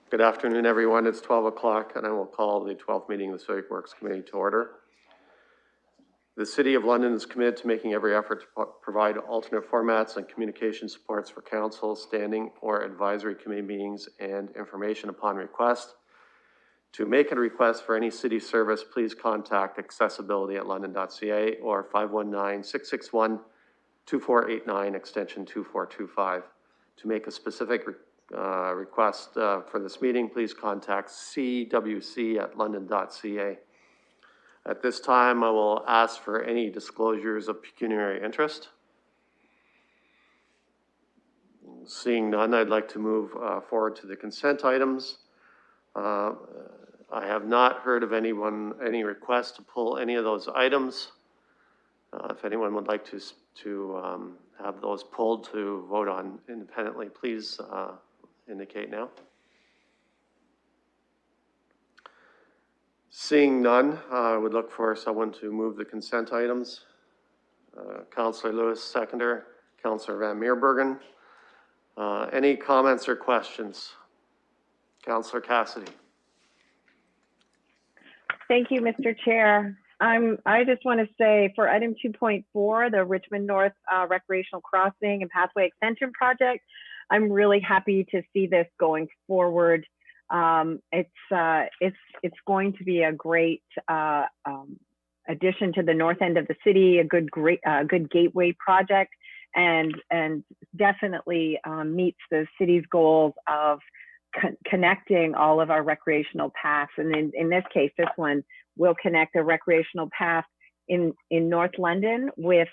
Good afternoon, everyone. It's 12 o'clock, and I will call the 12th meeting of the Civic Works Committee to order. The City of London is committed to making every effort to provide alternate formats and communication supports for council, standing or advisory committee meetings and information upon request. To make a request for any city service, please contact accessibility@london.ca or 519-661-2489, extension 2425. To make a specific request for this meeting, please contact cwc@london.ca. At this time, I will ask for any disclosures of pecuniary interest. Seeing none, I'd like to move forward to the consent items. I have not heard of any request to pull any of those items. If anyone would like to have those pulled to vote on independently, please indicate now. Seeing none, I would look for someone to move the consent items. Councillor Lewis, seconder. Councillor Van Meerbergen. Any comments or questions? Councillor Cassidy. Thank you, Mr. Chair. I just want to say for item 2.4, the Richmond North Recreational Crossing and Pathway Extension Project, I'm really happy to see this going forward. It's going to be a great addition to the north end of the city, a good gateway project, and definitely meets the city's goals of connecting all of our recreational paths. And in this case, this one will connect a recreational path in North London with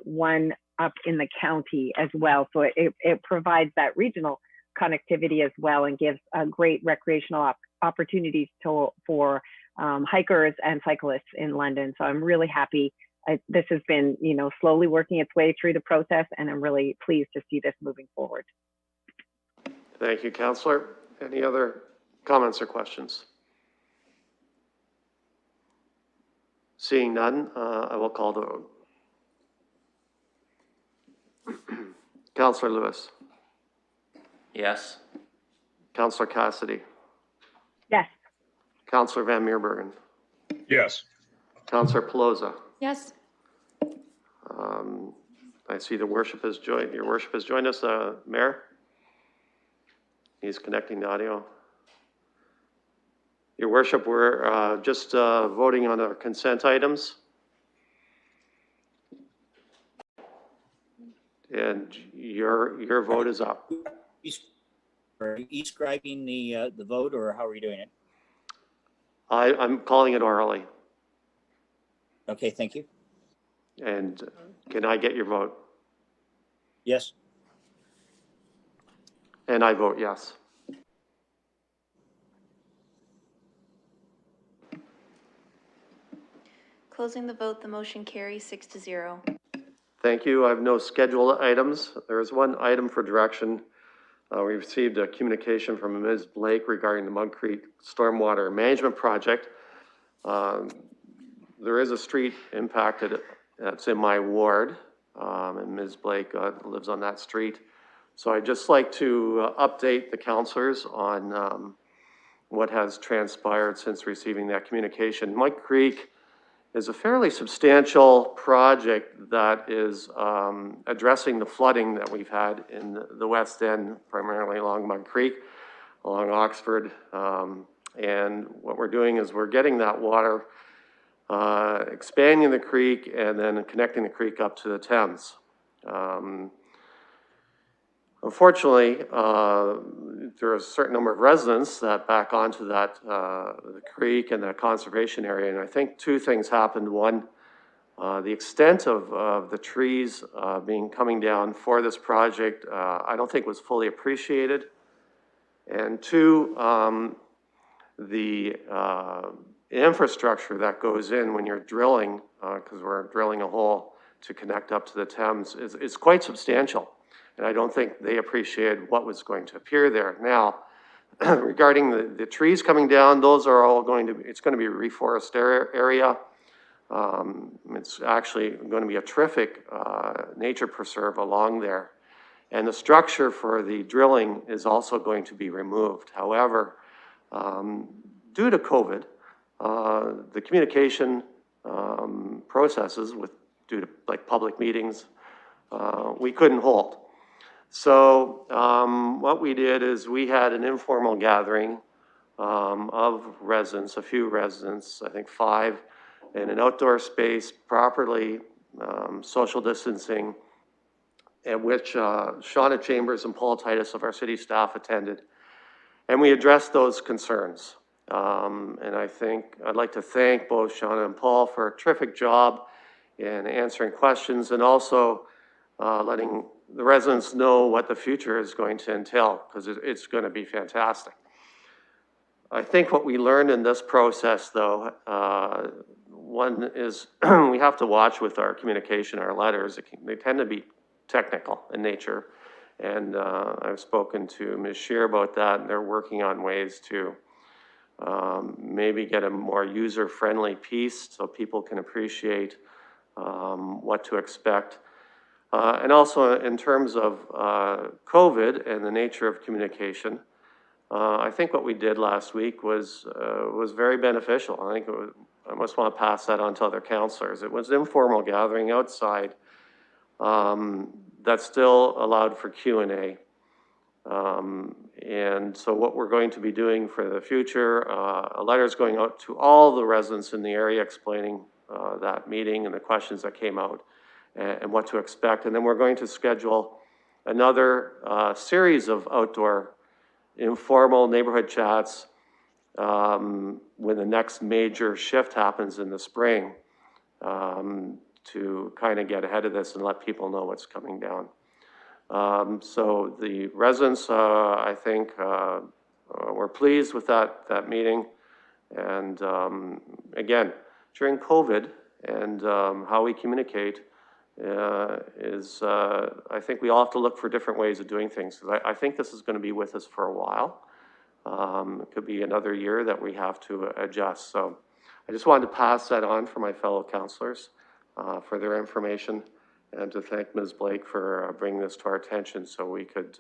one up in the county as well. So it provides that regional connectivity as well and gives great recreational opportunities for hikers and cyclists in London. So I'm really happy. This has been, slowly working its way through the process, and I'm really pleased to see this moving forward. Thank you, Councillor. Any other comments or questions? Seeing none, I will call the vote. Councillor Lewis. Yes. Councillor Cassidy. Yes. Councillor Van Meerbergen. Yes. Councillor Pelosa. Yes. I see the worship has joined. Your worship has joined us, Mayor. He's connecting the audio. Your worship, we're just voting on our consent items. And your vote is up. Are you describing the vote, or how are we doing it? I'm calling it orally. Okay, thank you. And can I get your vote? Yes. And I vote yes. Closing the vote, the motion carries 6-0. Thank you. I have no scheduled items. There is one item for direction. We received a communication from Ms. Blake regarding the Mud Creek Stormwater Management Project. There is a street impacted that's in my ward, and Ms. Blake lives on that street. So I'd just like to update the counselors on what has transpired since receiving that communication. Mud Creek is a fairly substantial project that is addressing the flooding that we've had in the West End, primarily along Mud Creek, along Oxford. And what we're doing is we're getting that water, expanding the creek and then connecting the creek up to the Thames. Unfortunately, there are a certain number of residents that back onto that the creek and the conservation area, and I think two things happened. One, the extent of the trees coming down for this project, I don't think was fully appreciated. And two, the infrastructure that goes in when you're drilling, because we're drilling a hole to connect up to the Thames, is quite substantial. And I don't think they appreciated what was going to appear there. Now, regarding the trees coming down, those are all it's going to be a reforested area. It's actually going to be a terrific nature preserve along there. And the structure for the drilling is also going to be removed. However, due to COVID, the communication processes due to like public meetings, we couldn't hold. So what we did is we had an informal gathering of residents, a few residents, I think 5, in an outdoor space, properly social distancing, at which Shauna Chambers and Paul Titus of our city staff attended. And we addressed those concerns. And I think I'd like to thank both Shauna and Paul for a terrific job in answering questions and also letting the residents know what the future is going to entail, because it's going to be fantastic. I think what we learned in this process, though, one is we have to watch with our communication, our letters. They tend to be technical in nature. And I've spoken to Ms. Scheer about that, and they're working on ways to maybe get a more user-friendly piece so people can appreciate what to expect. And also in terms of COVID and the nature of communication, I think what we did last week was very beneficial. I think I must want to pass that on to other counselors. It was an informal gathering outside that still allowed for Q&A. And so what we're going to be doing for the future, a letter is going out to all the residents in the area explaining that meeting and the questions that came out and what to expect. And then we're going to schedule another series of outdoor informal neighborhood chats when the next major shift happens in the spring to kind of get ahead of this and let people know what's coming down. So the residents, I think, were pleased with that meeting. And again, during COVID and how we communicate I think we all have to look for different ways of doing things. Because I think this is going to be with us for a while. It could be another year that we have to adjust. So I just wanted to pass that on for my fellow counselors for their information, and to thank Ms. Blake for bringing this to our attention so we could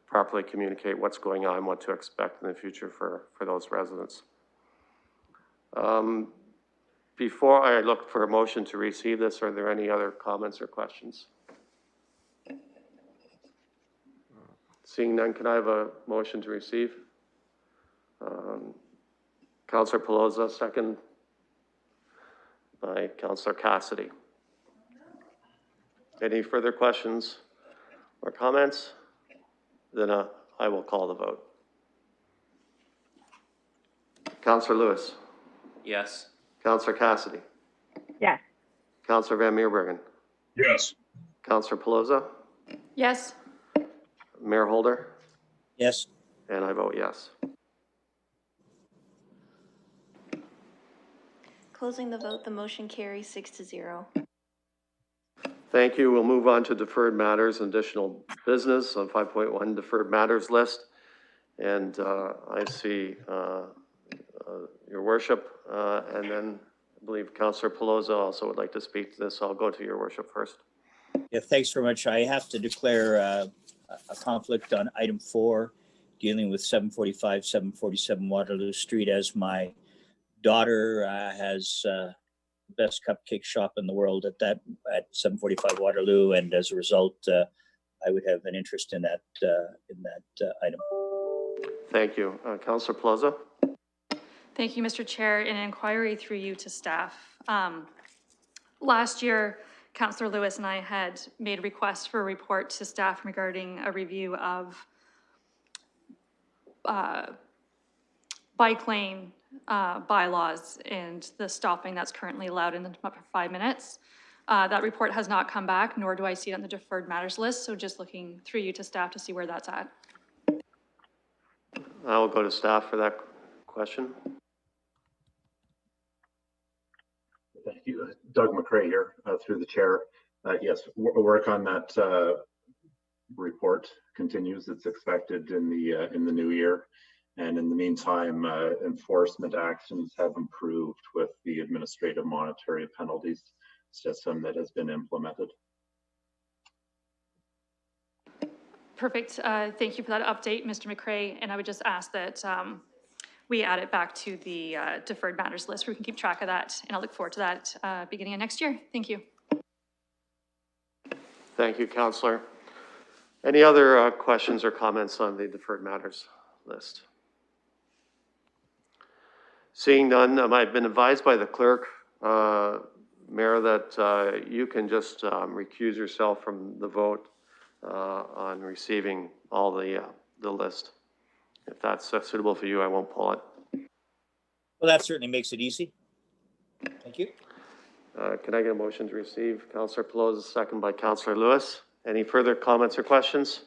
properly communicate what's going on, what to expect in the future for those residents. Before I look for a motion to receive this, are there any other comments or questions? Seeing none, can I have a motion to receive? Councillor Pelosa, second by Councillor Cassidy. Any further questions or comments? Then I will call the vote. Councillor Lewis. Yes. Councillor Cassidy. Yes. Counselor Van Meerbergen, Yes. Counselor Pelosa, Yes. Mayor Holder, Yes. and I vote yes. Closing the vote, the motion carries 6-0. Thank you. We'll move on to deferred matters and additional business on 5.1 deferred matters list. And I see your worship, and then I believe Councillor Pelosa also would like to speak to this. I'll go to your worship first. Yeah, thanks very much. I have to declare a conflict on item 4, dealing with 745, 747 Waterloo Street, as my daughter has the best cupcake shop in the world at 745 Waterloo, and as a result, I would have an interest in that item. Thank you. Councillor Pelosa? Thank you, Mr. Chair. An inquiry through you to staff. Last year, Councillor Lewis and I had made requests for a report to staff regarding a review of bike lane bylaws and the stopping that's currently allowed in the 5 minutes. That report has not come back, nor do I see it on the deferred matters list. So just looking through you to staff to see where that's at. I will go to staff for that question. Thank you. Doug McCrae here, through the chair. Yes, work on that report continues. It's expected in the new year. And in the meantime, enforcement actions have improved with the administrative monetary penalties system that has been implemented. Perfect. Thank you for that update, Mr. McCrae. And I would just ask that we add it back to the deferred matters list where we can keep track of that. And I'll look forward to that beginning of next year. Thank you. Thank you, Councillor. Any other questions or comments on the deferred matters list? Seeing none, I've been advised by the clerk, Mayor, that you can just recuse yourself from the vote on receiving all the list. If that's suitable for you, I won't pull it. Well, that certainly makes it easy. Thank you. Can I get a motion to receive? Councillor Pelosa, second by Councillor Lewis. Any further comments or questions?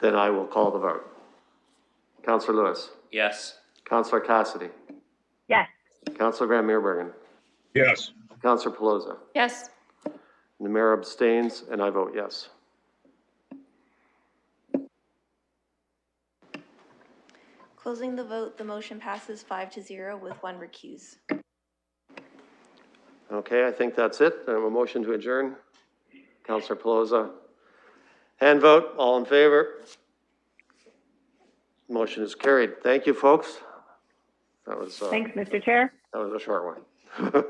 Then I will call the vote. Councillor Lewis. Yes. Councillor Cassidy. Yes. Councillor Van Meerbergen. Yes. Councillor Pelosa. Yes. The mayor abstains, and I vote yes. Closing the vote, the motion passes 5-0 with 1 recuse. Okay, I think that's it. I have a motion to adjourn. Councillor Pelosa. Hand vote, all in favor? Motion is carried. Thank you, folks. That was Thanks, Mr. Chair. that was a short one.